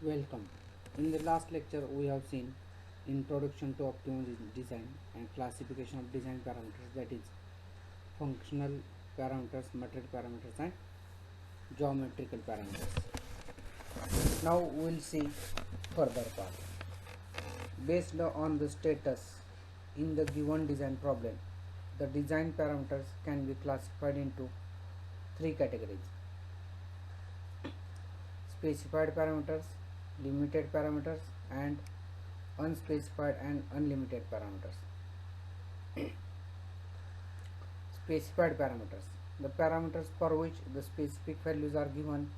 Welcome. In the last lecture, we have seen introduction to optimal design and classification of design parameters, that is functional parameters, material parameters, and geometrical parameters. Now we will see further part. Based on the status in the given design problem, the design parameters can be classified into three categories: specified parameters, limited parameters, and unspecified and unlimited parameters. Specified parameters. The parameters for which the specific values are given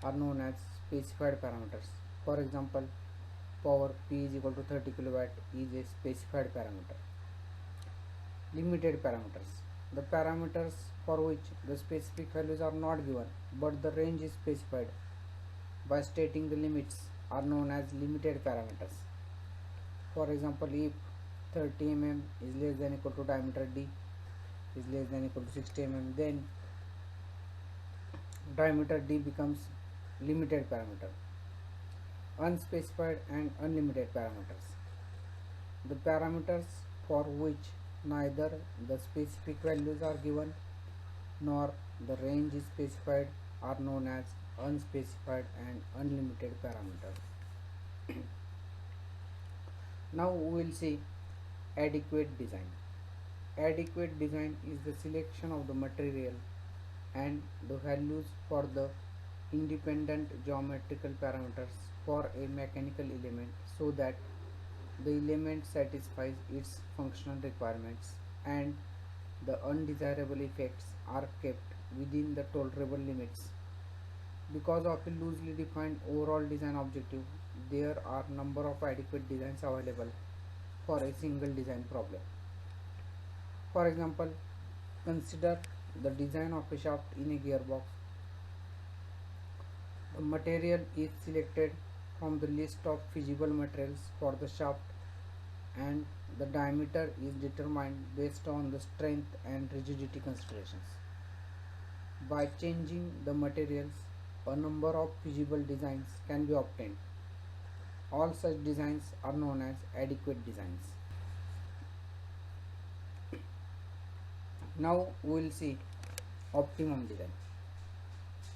are known as specified parameters. For example, power P is equal to 30 kilowatt is a specified parameter. Limited parameters. The parameters for which the specific values are not given but the range is specified by stating the limits are known as limited parameters. For example, if 30 mm is less than equal to diameter D is less than equal to 60 mm, then diameter D becomes limited parameter. Unspecified and unlimited parameters. The parameters for which neither the specific values are given nor the range is specified are known as unspecified and unlimited parameters. Now we will see adequate design. Adequate design is the selection of the material and the values for the independent geometrical parameters for a mechanical element so that the element satisfies its functional requirements and the undesirable effects are kept within the tolerable limits. Because of a loosely defined overall design objective, there are number of adequate designs available for a single design problem. For example, consider the design of a shaft in a gearbox. The material is selected from the list of feasible materials for the shaft and the diameter is determined based on the strength and rigidity considerations. By changing the materials, a number of feasible designs can be obtained. All such designs are known as adequate designs. Now we will see optimum design.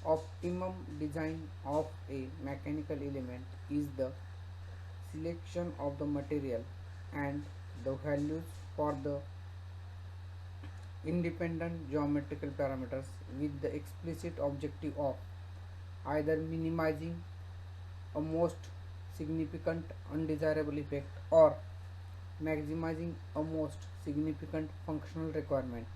Optimum design of a mechanical element is the selection of the material and the values for the independent geometrical parameters with the explicit objective of either minimizing a most significant undesirable effect or maximizing a most significant functional requirement,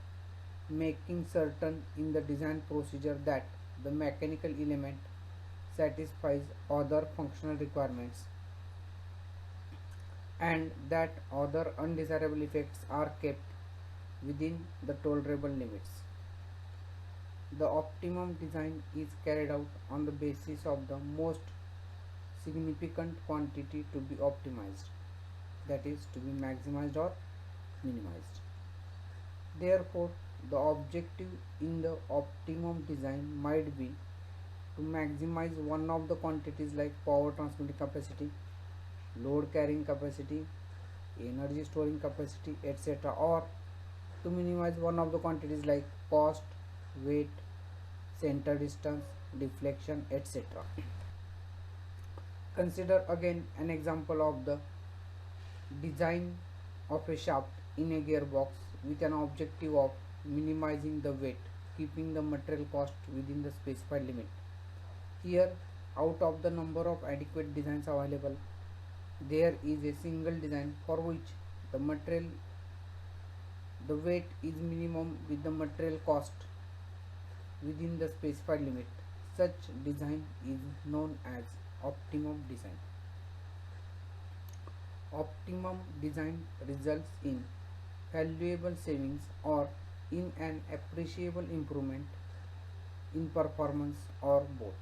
making certain in the design procedure that the mechanical element satisfies other functional requirements and that other undesirable effects are kept within the tolerable limits. The optimum design is carried out on the basis of the most significant quantity to be optimized, that is, to be maximized or minimized. Therefore, the objective in the optimum design might be to maximize one of the quantities like power transmitting capacity, load carrying capacity, energy storing capacity, etc., or to minimize one of the quantities like cost, weight, center distance, deflection, etc. Consider again an example of the design of a shaft in a gearbox with an objective of minimizing the weight, keeping the material cost within the specified limit. Here, out of the number of adequate designs available, there is a single design for which the material the weight is minimum with the material cost within the specified limit. Such design is known as optimum design. Optimum design results in valuable savings or in an appreciable improvement in performance or both.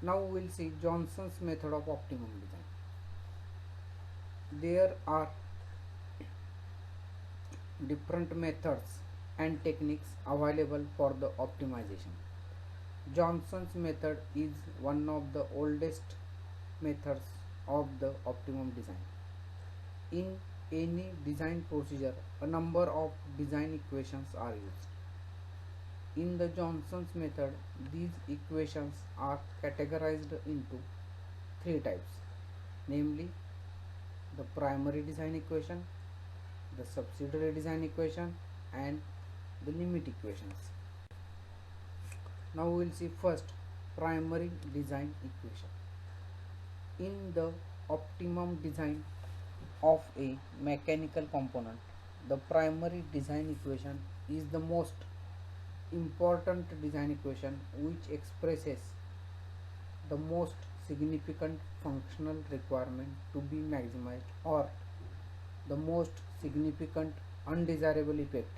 Now we will see Johnson's method of optimum design. There are different methods and techniques available for the optimization. Johnson's method is one of the oldest methods of the optimum design. In any design procedure, a number of design equations are used. In the Johnson's method, these equations are categorized into three types, namely the primary design equation, the subsidiary design equation, and the limit equations. Now we will see first primary design equation. In the optimum design of a mechanical component, the primary design equation is the most important design equation which expresses the most significant functional requirement to be maximized or the most significant undesirable effect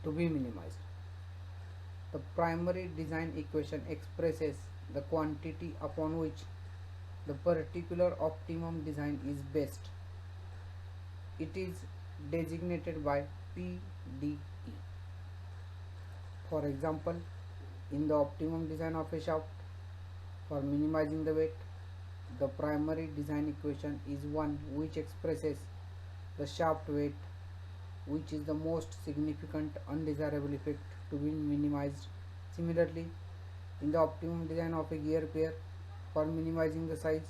to be minimized. The primary design equation expresses the quantity upon which the particular optimum design is based. It is designated by PDE. For example, in the optimum design of a shaft, for minimizing the weight, the primary design equation is one which expresses the shaft weight, which is the most significant undesirable effect to be minimized. Similarly, in the optimum design of a gear pair, for minimizing the size,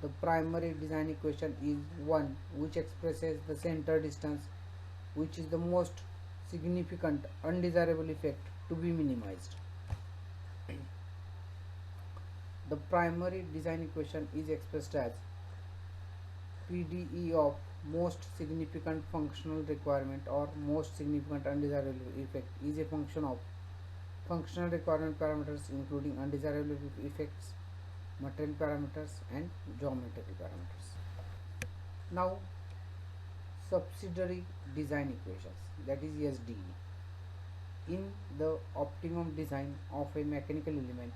the primary design equation is one which expresses the center distance, which is the most significant undesirable effect to be minimized. The primary design equation is expressed as PDE of most significant functional requirement or most significant undesirable effect is a function of functional requirement parameters including undesirable effects, material parameters, and geometrical parameters. Now, subsidiary design equations, that is SDE. In the optimum design of a mechanical element,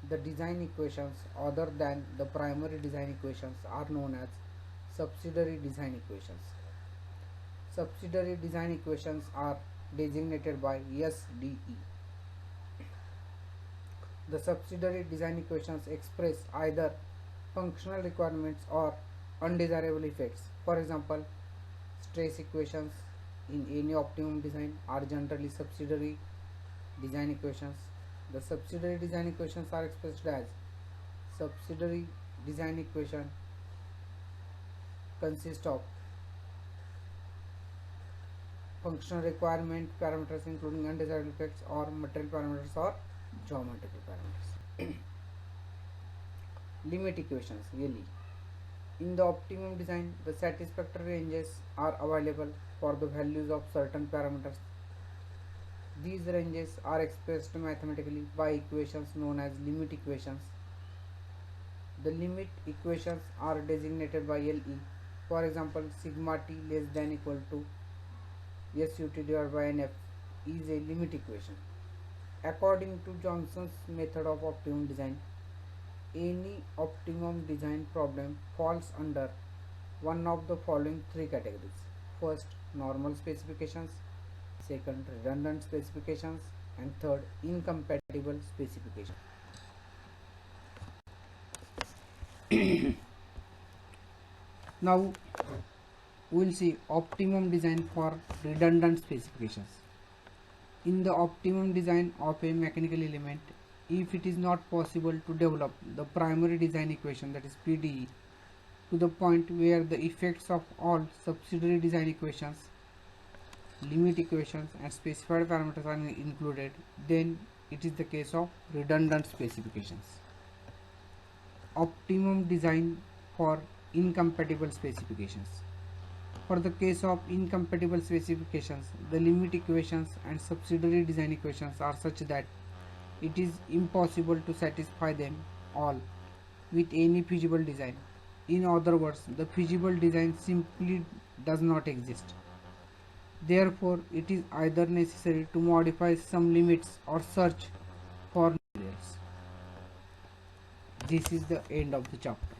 the design equations other than the primary design equations are known as subsidiary design equations. Subsidiary design equations are designated by SDE. The subsidiary design equations express either functional requirements or undesirable effects. For example, stress equations in any optimum design are generally subsidiary design equations. The subsidiary design equations are expressed as subsidiary design equation consist of functional requirement parameters including undesirable effects or material parameters or geometrical parameters. Limit equations, LE. In the optimum design, the satisfactory ranges are available for the values of certain parameters. These ranges are expressed mathematically by equations known as limit equations. The limit equations are designated by LE. For example, sigma t less than equal to SUT divided by NF is a limit equation. According to Johnson's method of optimum design, any optimum design problem falls under one of the following three categories. First, normal specifications. Second, redundant specifications. And third, incompatible specifications. Now we will see optimum design for redundant specifications. In the optimum design of a mechanical element, if it is not possible to develop the primary design equation, that is PDE, to the point where the effects of all subsidiary design equations, limit equations, and specified parameters are included, then it is the case of redundant specifications. Optimum design for incompatible specifications. For the case of incompatible specifications, the limit equations and subsidiary design equations are such that it is impossible to satisfy them all with any feasible design. In other words, the feasible design simply does not exist. Therefore, it is either necessary to modify some limits or search for materials. This is the end of the chapter.